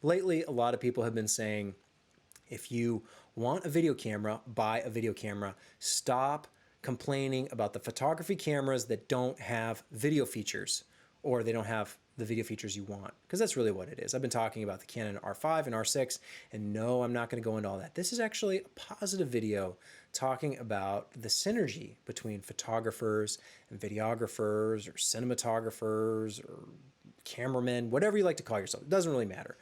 lately, a lot of people have been saying, if you want a video camera, buy a video camera. Stop complaining about the photography cameras that don't have video features, or they don't have the video features you want, because that's really what it is. I've been talking about the Canon R5 and R6, and no, I'm not going to go into all that. This is actually a positive video talking about the synergy between photographers and videographers or cinematographers or cameramen, whatever you like to call yourself. It doesn't really matter.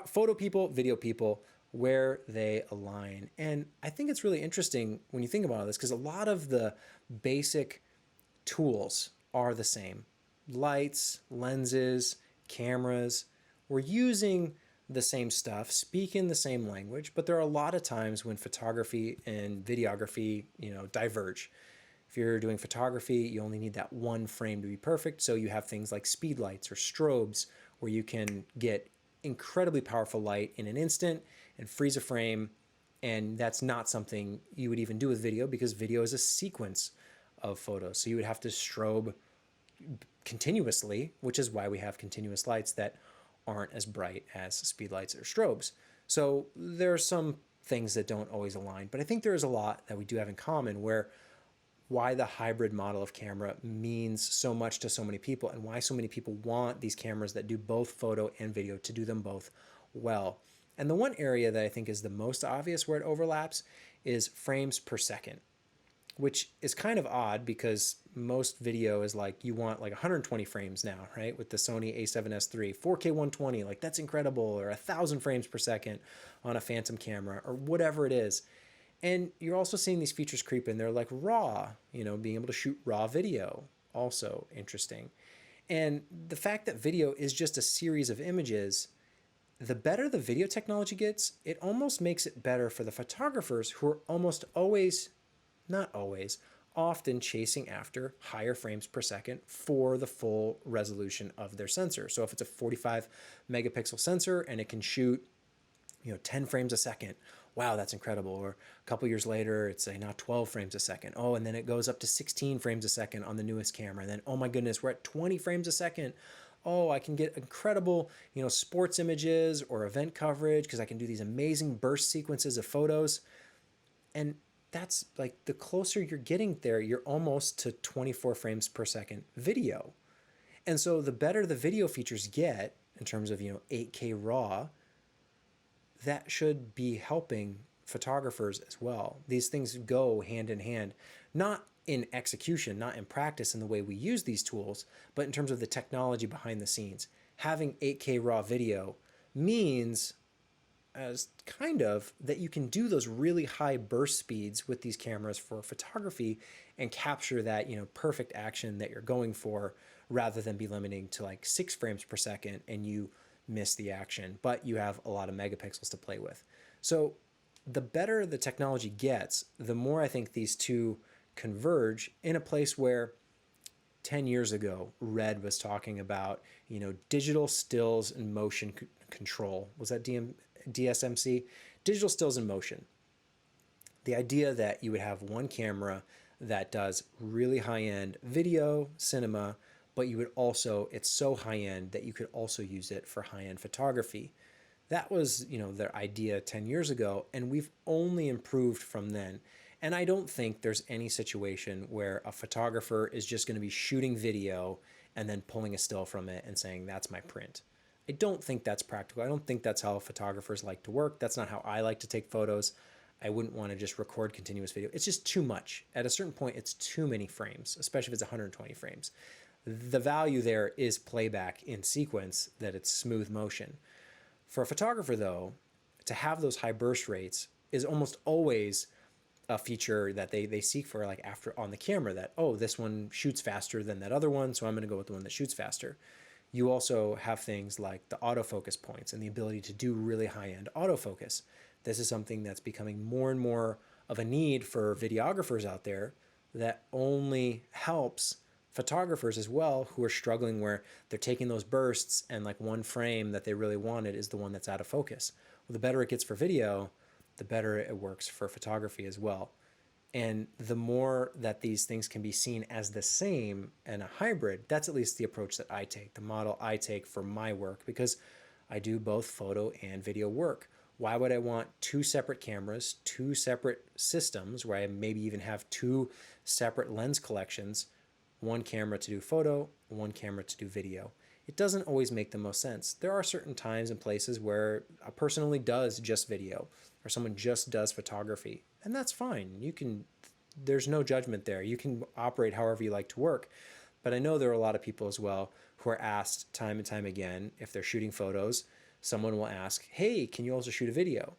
Photo people, video people, where they align. And I think it's really interesting when you think about all this, because a lot of the basic tools are the same. Lights, lenses, cameras, we're using the same stuff, speaking the same language, but there are a lot of times when photography and videography, diverge. If you're doing photography, you only need that one frame to be perfect. So you have things like speed lights or strobes where you can get incredibly powerful light in an instant and freeze a frame. And that's not something you would even do with video, because video is a sequence of photos. So you would have to strobe continuously, which is why we have continuous lights that aren't as bright as speed lights or strobes. So there are some things that don't always align, but I think there is a lot that we do have in common, where why the hybrid model of camera means so much to so many people, and why so many people want these cameras that do both photo and video to do them both well. And the one area that I think is the most obvious where it overlaps is frames per second, which is kind of odd because most video is like, you want like 120 frames now, right? With the Sony a7S III, 4K 120, like that's incredible, or 1,000 frames per second on a Phantom camera, or whatever it is. And you're also seeing these features creep in. They're like RAW, being able to shoot RAW video, also interesting. And the fact that video is just a series of images, the better the video technology gets, it almost makes it better for the photographers, who are almost always, not always, often chasing after higher frames per second for the full resolution of their sensor. So if it's a 45 megapixel sensor and it can shoot 10 frames a second, wow, that's incredible. Or a couple years later, it's now 12 frames a second. Oh, and then it goes up to 16 frames a second on the newest camera. And then, oh my goodness, we're at 20 frames a second. Oh, I can get incredible, sports images or event coverage, because I can do these amazing burst sequences of photos. And that's like, the closer you're getting there, you're almost to 24 frames per second video. And so the better the video features get in terms of, 8K RAW, that should be helping photographers as well. These things go hand in hand, not in execution, not in practice in the way we use these tools, but in terms of the technology behind the scenes. Having 8K RAW video means as kind of that you can do those really high burst speeds with these cameras for photography and capture that, perfect action that you're going for, rather than be limiting to like 6 frames per second and you miss the action, but you have a lot of megapixels to play with. So the better the technology gets, the more I think these two converge in a place where 10 years ago, Red was talking about, digital stills and motion control. Was that DSMC? Digital stills and motion. The idea that you would have one camera that does really high-end video, cinema, but you would also, it's so high-end that you could also use it for high-end photography. That was, their idea 10 years ago, and we've only improved from then. And I don't think there's any situation where a photographer is just going to be shooting video and then pulling a still from it and saying, that's my print. I don't think that's practical. I don't think that's how photographers like to work. That's not how I like to take photos. I wouldn't want to just record continuous video. It's just too much. At a certain point, it's too many frames, especially if it's 120 frames. The value there is playback in sequence, that it's smooth motion. For a photographer, though, to have those high burst rates is almost always a feature that they seek for, like after on the camera, that, oh, this one shoots faster than that other one, so I'm going to go with the one that shoots faster. You also have things like the autofocus points and the ability to do really high-end autofocus. This is something that's becoming more and more of a need for videographers out there, that only helps photographers as well, who are struggling, where they're taking those bursts and like one frame that they really wanted is the one that's out of focus. Well, the better it gets for video, the better it works for photography as well. And the more that these things can be seen as the same and a hybrid, that's at least the approach that I take, the model I take for my work, because I do both photo and video work. Why would I want two separate cameras, two separate systems where I maybe even have two separate lens collections, one camera to do photo, one camera to do video? It doesn't always make the most sense. There are certain times and places where a person only does just video or someone just does photography, and that's fine. There's no judgment there. You can operate however you like to work. But I know there are a lot of people as well who are asked time and time again, if they're shooting photos, someone will ask, hey, can you also shoot a video?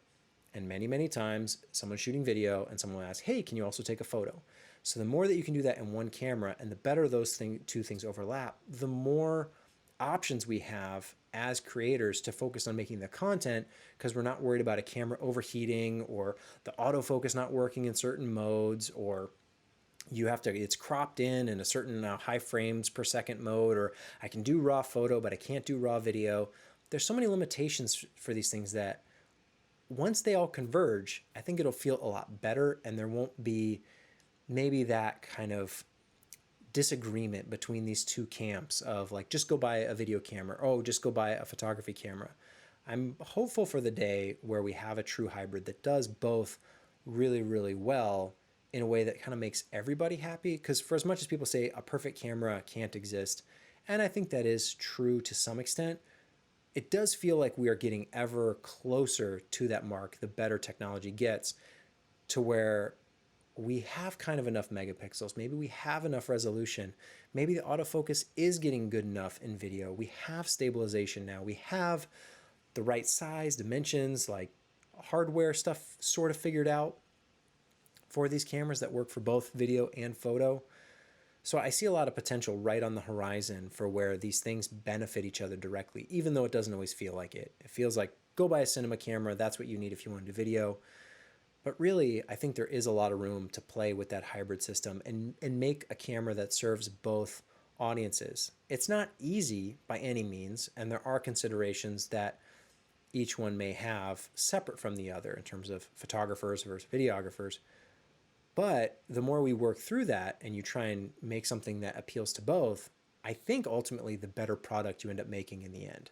And many, many times, someone's shooting video and someone will ask, hey, can you also take a photo? So the more that you can do that in one camera and the better those two things overlap, the more options we have as creators to focus on making the content, because we're not worried about a camera overheating or the autofocus not working in certain modes, or it's cropped in a certain high frames per second mode, or I can do raw photo, but I can't do raw video. There's so many limitations for these things that once they all converge, I think it'll feel a lot better, and there won't be maybe that kind of disagreement between these two camps of like, just go buy a video camera, oh, just go buy a photography camera. I'm hopeful for the day where we have a true hybrid that does both really, really well in a way that kind of makes everybody happy. Because for as much as people say a perfect camera can't exist, and I think that is true to some extent, it does feel like we are getting ever closer to that mark the better technology gets, to where we have kind of enough megapixels. Maybe we have enough resolution. Maybe the autofocus is getting good enough in video. We have stabilization now. We have the right size, dimensions, like hardware stuff sort of figured out for these cameras that work for both video and photo. So I see a lot of potential right on the horizon for where these things benefit each other directly, even though it doesn't always feel like it. It feels like, go buy a cinema camera. That's what you need if you want to do video. But really, I think there is a lot of room to play with that hybrid system and make a camera that serves both audiences. It's not easy by any means, and there are considerations that each one may have separate from the other in terms of photographers versus videographers. But the more we work through that and you try and make something that appeals to both, I think ultimately the better product you end up making in the end.